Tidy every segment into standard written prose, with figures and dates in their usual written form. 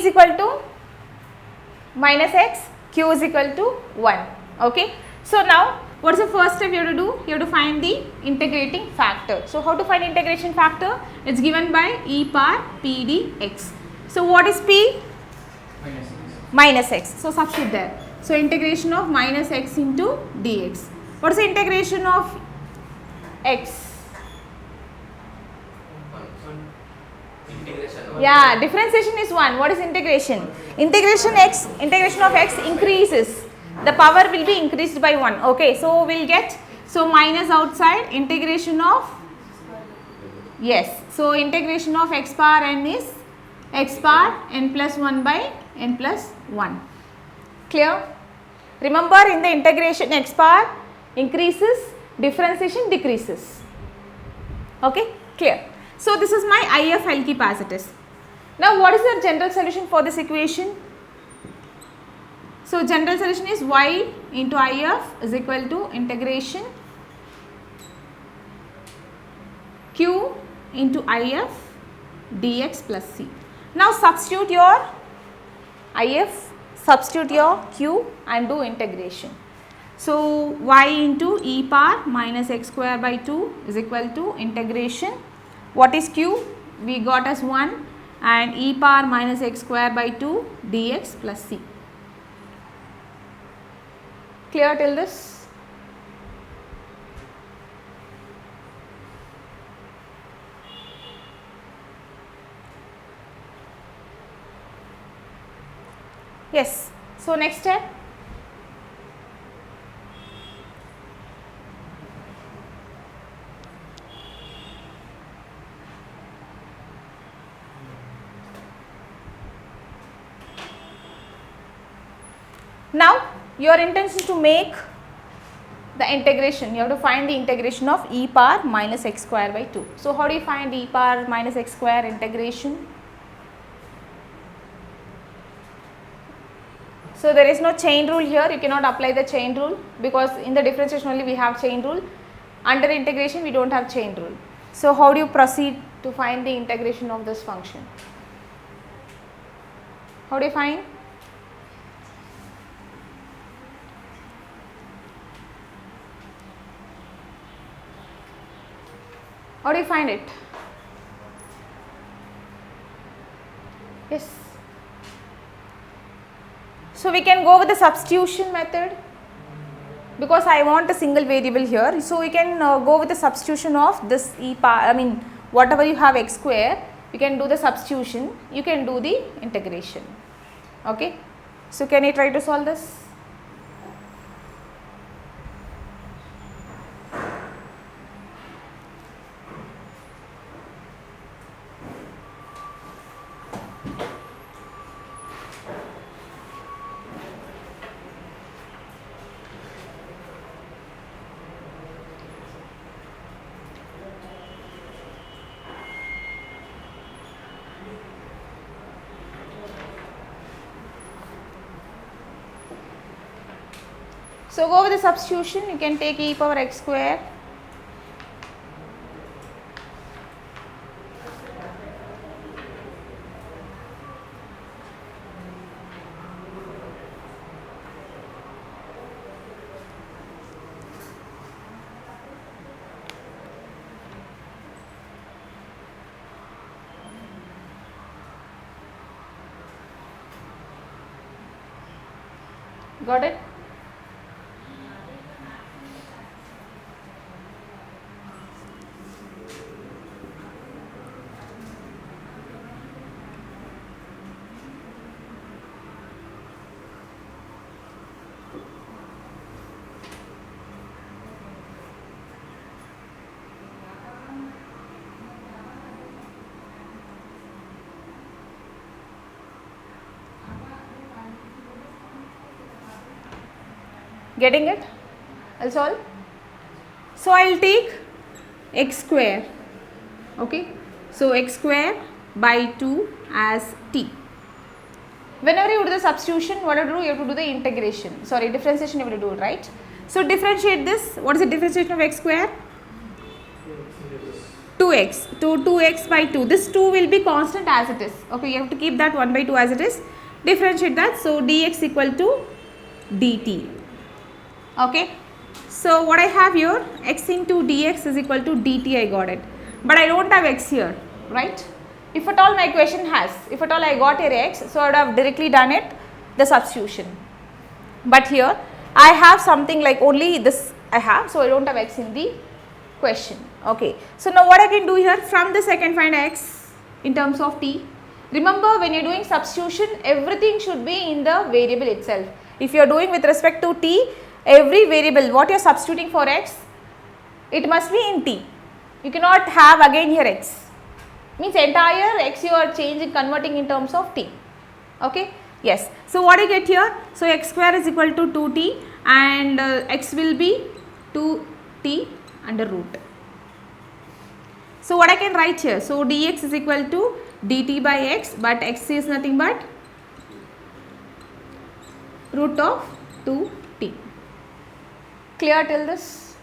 is equal to minus x, q is equal to 1. Okay. So now what is the first step you have to do? You have to find the integrating factor. So how to find integration factor? It's given by e power p dx. So what is p? Minus x. So substitute there. So integration of minus x into dx. What is the integration of x? Yeah, differentiation is 1. What is integration? Integration of x increases. The power will be increased by 1. Okay, so we'll get, so minus outside, integration of, yes, so integration of x power n is x power n plus 1 by n plus 1. Clear? Remember, in the integration x power increases, differentiation decreases. Okay, clear. So this is my IF L capacitors. Now what is the general solution for this equation? So general solution is y into IF is equal to integration q into IF dx plus c. Now substitute your IF, substitute your q and do integration. So y into e power minus x square by 2 is equal to integration. What is q? We got as 1 and e power minus x square by 2 dx plus c. Clear till this? Yes. So next step. Now your intention is to make the integration. You have to find the integration of e power minus x square by 2. So how do you find e power minus x square integration? So there is no chain rule here. You cannot apply the chain rule because in the differentiation only we have chain rule. Under integration we don't have chain rule. So how do you proceed to find the integration of this function? How do you find? How do you find it? Yes. So we can go with the substitution method because I want a single variable here. So we can go with the substitution of this e power, whatever you have x square, you can do the substitution, you can do the integration. Okay. So can you try to solve this? So go with the substitution, you can take e power x square got it? Getting it? I'll solve. So I'll take x square, okay. So x square by 2 as t. Whenever you do the substitution, what you do? You have to do the integration. Sorry, differentiation you have to do, right? So differentiate this. What is the differentiation of x square? 2x, 2x by 2. This 2 will be constant as it is. Okay, you have to keep that 1 by 2 as it is. Differentiate that. So, dx equal to dt. Okay. So, what I have here, x into dx is equal to dt, I got it. But I don't have x here, right? If at all my equation has, if at all I got here x, so I would have directly done it, the substitution. But here, I have something like only this I have, so I don't have x in the question. Okay. So, now what I can do here, from this I can find x in terms of t. Remember, when you are doing substitution, everything should be in the variable itself. If you are doing with respect to t, every variable what you are substituting for x, it must be in t. You cannot have again here x. Means entire x you are changing, converting in terms of t. Okay. Yes. So, what I get here? So, x square is equal to 2t and x will be 2t under root. So, what I can write here? So, dx is equal to dt by x, but x is nothing but root of 2t. Clear till this?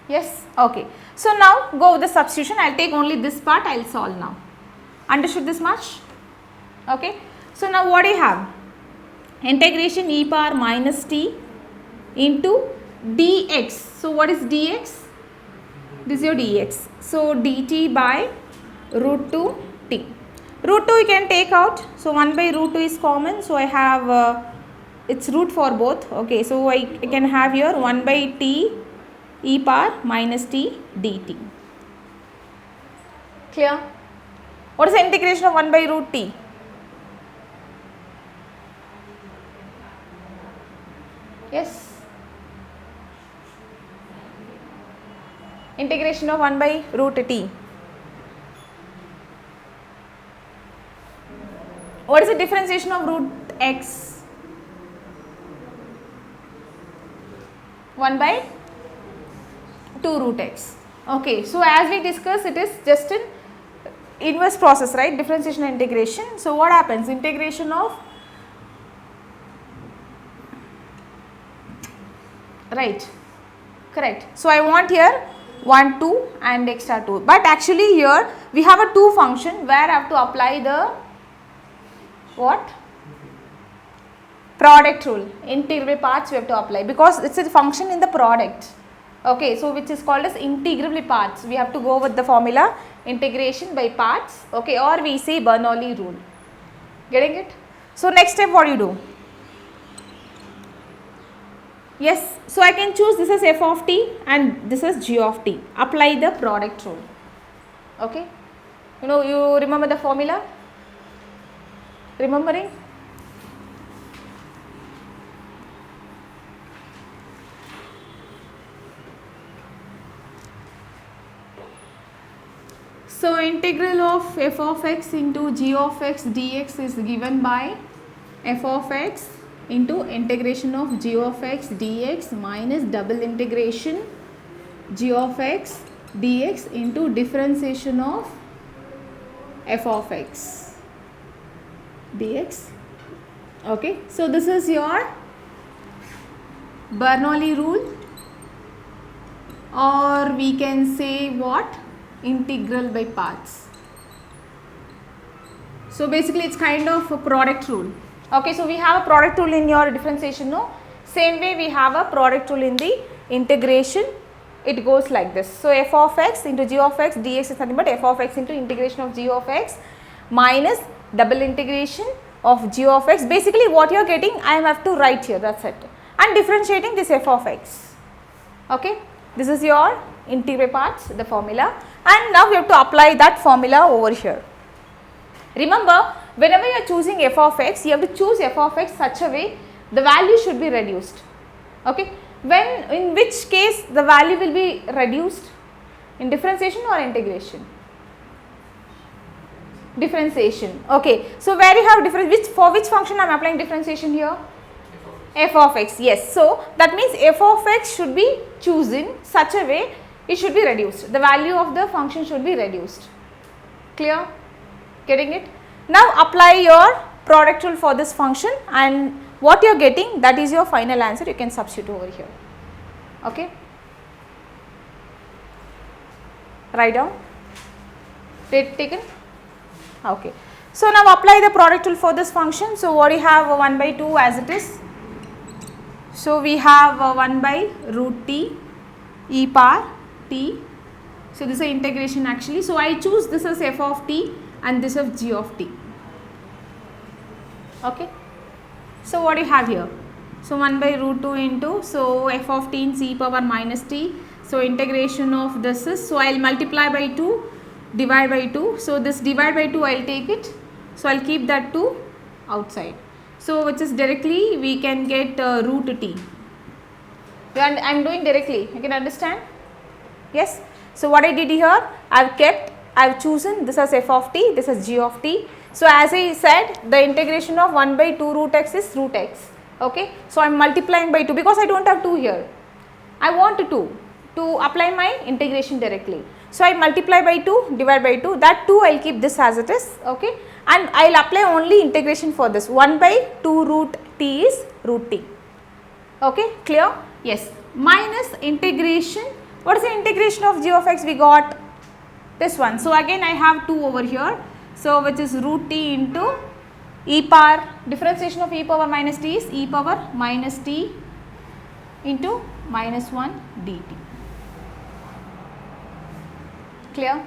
Yes? Okay. So, now go with the substitution. I will take only this part, I will solve now. Understood this much? Okay. So, now what do you have? Integration e power minus t into dx. So, what is dx? This is your dx. So, dt by root 2 t. Root 2 you can take out. So, 1 by root 2 is common. So, I have its root for both. Okay. So, I can have here 1 by t e power minus t dt. Clear? What is the integration of 1 by root t? Yes. Integration of 1 by root t. What is the differentiation of root x? 1 by 2 root x. Okay. So, as we discussed, it is just an inverse process, right? Differentiation and integration. So, what happens? Integration of, right, correct. So, I want here 1, 2 and extra 2, but actually here we have a 2 function where I have to apply the what? Product rule. Integral by parts we have to apply because it is a function in the product. Okay, so which is called as integral by parts. We have to go with the formula integration by parts, okay, or we say Bernoulli rule. Getting it? So, next step what do you do? Yes, so I can choose this as f of t and this is g of t. Apply the product rule. Okay, you remember the formula? Remembering? So, integral of f of x into g of x dx is given by f of x into integration of g of x dx minus double integration g of x dx into differentiation of f of x dx. Okay. So, this is your Bernoulli rule, or we can say what? Integral by parts. So, basically it is kind of a product rule. Okay, so we have a product rule in your differentiation, no? Same way we have a product rule in the integration. It goes like this. So, f of x into g of x dx is nothing but f of x into integration of g of x minus double integration of g of x. Basically what you are getting, I have to write here, that is it, and differentiating this f of x. Okay, this is your integral parts, the formula, and now we have to apply that formula over here. Remember, whenever you are choosing f of x, you have to choose f of x such a way the value should be reduced. Okay, in which case the value will be reduced, in differentiation or integration? Differentiation. Okay, so where you have difference, for which function I am applying differentiation here? F of x, yes. So, that means f of x should be chosen such a way it should be reduced, the value of the function should be reduced. Clear? Getting it? Now, apply your product rule for this function, and what you are getting, that is your final answer, you can substitute over here. Okay. Write down. Taken? Okay. So now apply the product rule for this function. So what do you have 1 by 2 as it is? So we have 1 by root t e power t. So this is an integration actually. So I choose this as f of t and this of g of t. Okay. So what do you have here? So 1 by root 2 into, so f of t in c power minus t. So integration of this is, so I will multiply by 2, divide by 2. So this divide by 2 I will take it. So I will keep that 2 outside. So which is directly we can get root t. And I am doing directly, you can understand? Yes. So what I did here, I have chosen this as f of t, this as g of t. So as I said, the integration of 1 by 2 root x is root x. Okay. So I am multiplying by 2 because I do not have 2 here. I want 2 to apply my integration directly. So I multiply by 2, divide by 2, that 2 I will keep this as it is. Okay. And I will apply only integration for this. 1 by 2 root t is root t. Okay. Clear? Yes. Minus integration. What is the integration of g of x? We got this one. So again I have 2 over here. So which is root t into e power, differentiation of e power minus t is e power minus t into minus 1 dt. Clear?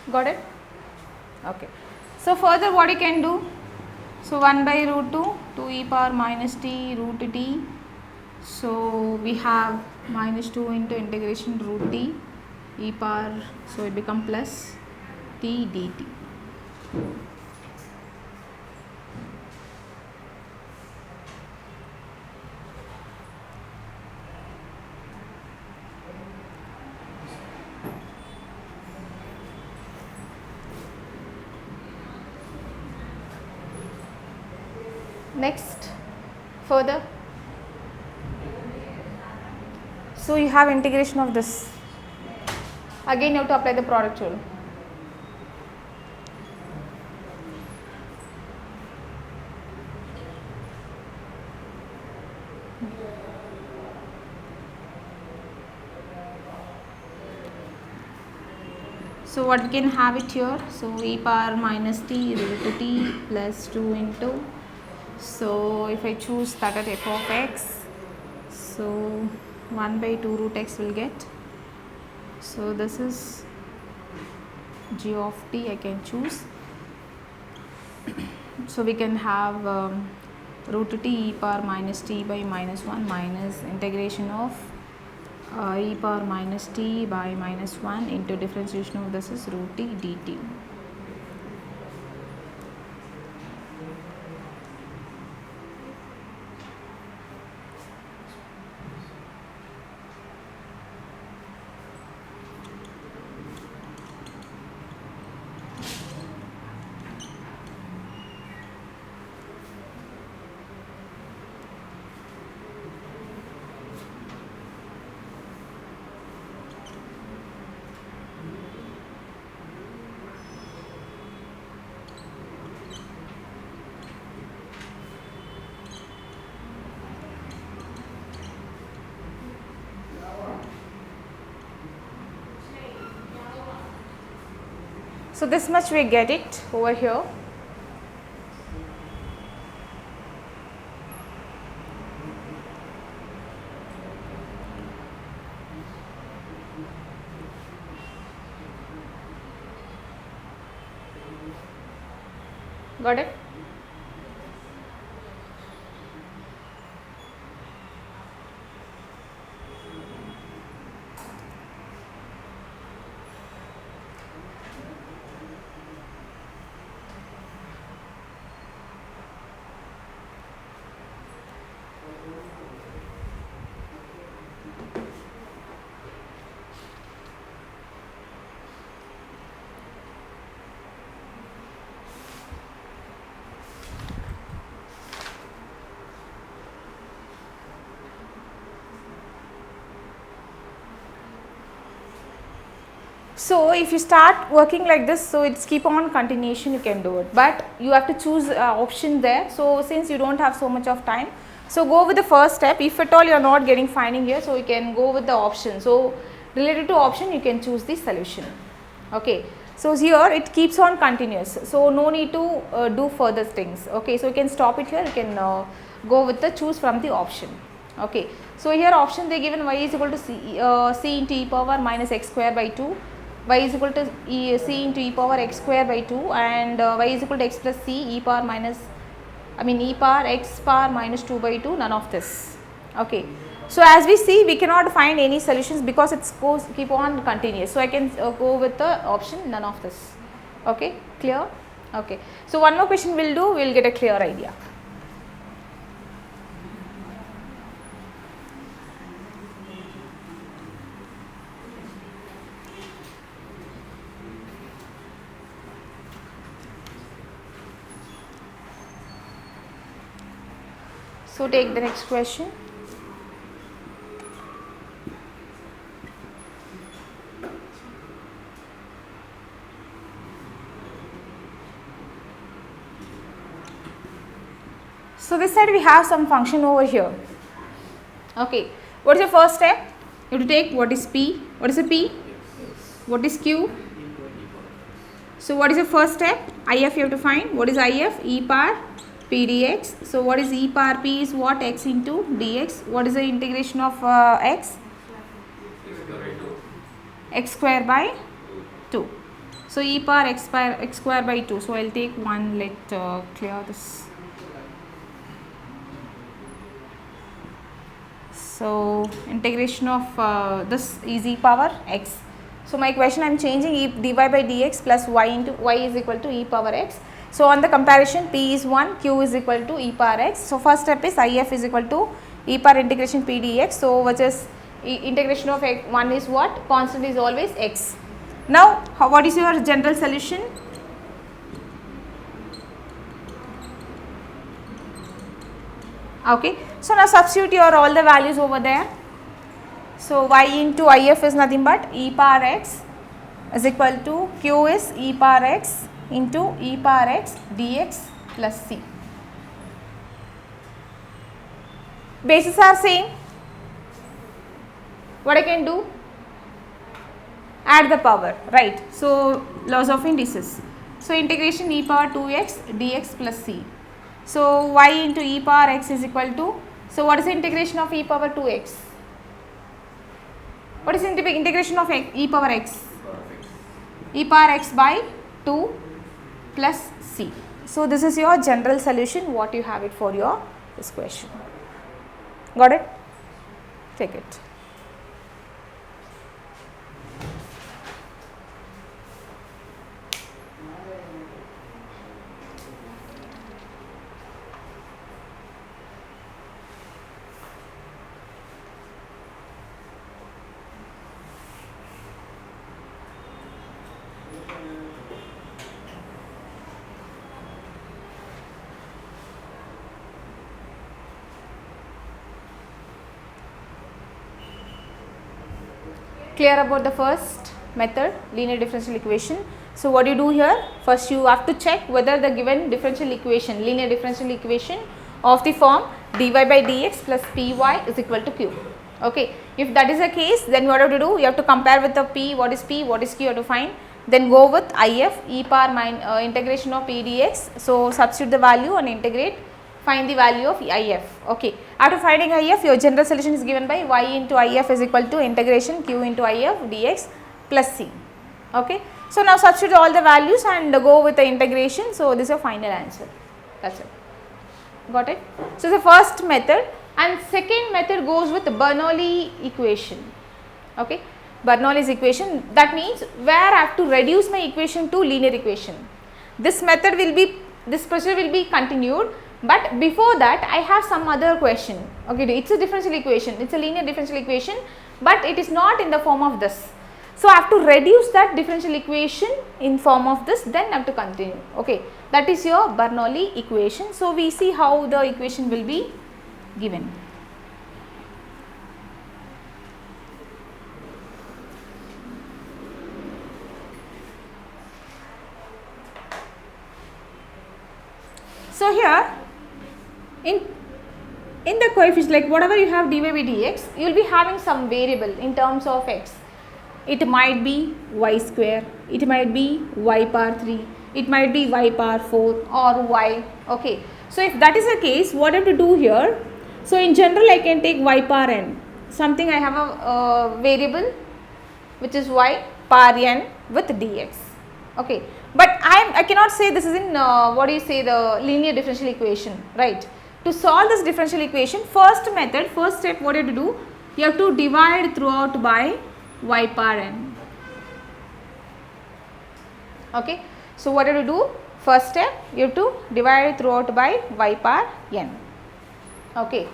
Got it? Okay. So further what you can do? So 1 by root 2 e power minus t root t. So we have minus 2 into integration root t e power, so it become plus t dt. Next, further, so you have integration of this. Again you have to apply the product rule. So what we can have it here, so e power minus t root to t plus 2 into, so if I choose that at f of x, so 1 by 2 root x will get, so this is g of t I can choose. So we can have root t e power minus t by minus 1 minus integration of e power minus t by minus 1 into differentiation of this is root t dt. So this much we get it over here. Got it? So if you start working like this, so it's keep on continuation, you can do it, but you have to choose option there. So since you don't have so much of time, so go with the first step. If at all you are not getting finding here, so you can go with the option. So related to option, you can choose the solution. Okay. So here it keeps on continuous, so no need to do further things. Okay. So you can stop it here, you can go with the choose from the option. Okay. So here option they given y is equal to c into e power minus x square by 2, y is equal to c into e power x square by 2, and y is equal to x plus c e power minus e power x power minus 2 by 2, none of this. Okay. So as we see, we cannot find any solutions because it's keep on continuous. So I can go with the option none of this. Okay, clear? Okay. So one more question we'll do, we'll get a clear idea. So take the next question. So this side we have some function over here. Okay, what is your first step? You have to take what is P, what is a P, what is Q. So what is your first step? IF you have to find. What is IF? E power P dx. So what is e power P is what? X into dx. What is the integration of x? X square by 2. So e power x square by 2. So I will take one, let clear this. So integration of this is e power x. So my question I am changing e dy by dx plus y into y is equal to e power x. So on the comparison, P is 1, Q is equal to e power x. So first step is IF is equal to e power integration P dx. So which is integration of x, 1 is what? Constant is always x. Now what is your general solution? Okay. So now substitute your all the values over there. So y into IF is nothing but e power x is equal to Q is e power x into e power x dx plus c. Bases are same. What I can do? Add the power, right? So laws of indices. So integration e power 2x dx plus c. So y into e power x is equal to, so what is the integration of e power 2x? What is the integration of e power x? E power x by 2 plus c. So this is your general solution, what you have it for your this question. Got it? Take it. Clear about the first method, linear differential equation. So what you do here? First you have to check whether the given differential equation, linear differential equation of the form dy by dx plus py is equal to q. Okay. If that is the case, then what you have to do? You have to compare with the p, what is q, you have to find. Then go with if e power integration of p dx. So substitute the value and integrate. Find the value of if. Okay. After finding if, your general solution is given by y into if is equal to integration q into if dx plus c. Okay. So now substitute all the values and go with the integration. So this is your final answer. That's it. Got it? So the first method, and second method goes with the Bernoulli equation. Okay, Bernoulli's equation, that means where I have to reduce my equation to linear equation. This method will be, this procedure will be continued, but before that I have some other question. Okay, it's a differential equation, it's a linear differential equation, but it is not in the form of this. So I have to reduce that differential equation in form of this, then I have to continue. Okay, that is your Bernoulli equation. So we see how the equation will be given. So here in the coefficient, like whatever you have dy by dx, you will be having some variable in terms of x. It might be y square, it might be y power 3, it might be y power 4 or y. Okay. So if that is the case, what I have to do here? So in general I can take y power n, something I have a variable which is y power n with dx. Okay. But I cannot say this is in what do you say, the linear differential equation, right? To solve this differential equation, first method, first step, what you have to do? You have to divide throughout by y power n. Okay. So what you have to do? First step, you have to divide throughout by y power n. Okay.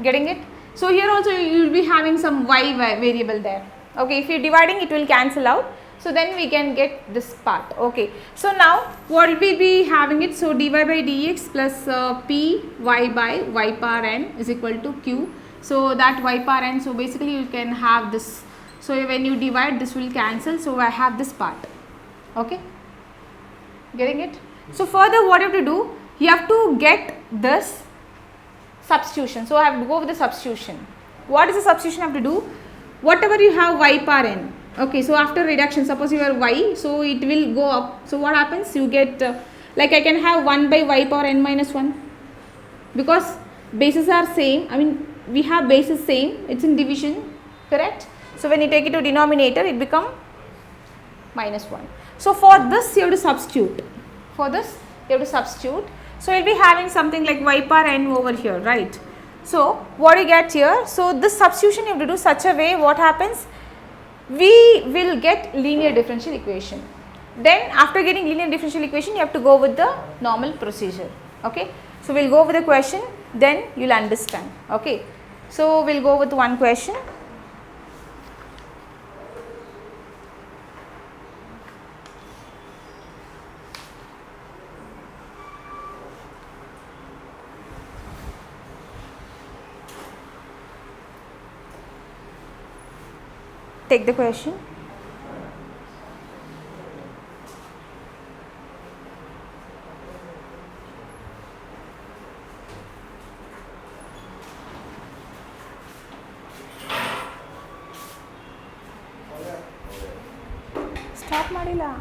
Getting it? So here also you will be having some y variable there. Okay. If you are dividing, it will cancel out. So then we can get this part. Okay. So now what will we be having it? So dy by dx plus p y by y power n is equal to q. So that y power n, so basically you can have this. So when you divide, this will cancel. So I have this part. Okay. Getting it? So further what you have to do? You have to get this substitution. So I have to go with the substitution. What is the substitution I have to do? Whatever you have y power n. Okay, so after reduction, suppose you have y, so it will go up. So what happens? You get like I can have 1 by y power n minus 1, because bases are same. I mean we have bases same, it's in division, correct? So when you take it to denominator, it become minus 1. So for this you have to substitute. For this you have to substitute. So you will be having something like y power n over here, right? So what you get here? So this substitution you have to do such a way, what happens? We will get linear differential equation. Then after getting linear differential equation, you have to go with the normal procedure. Okay. So we will go with the question, then you will understand. Okay. So we will go with one question. Take the question. Stop Marila.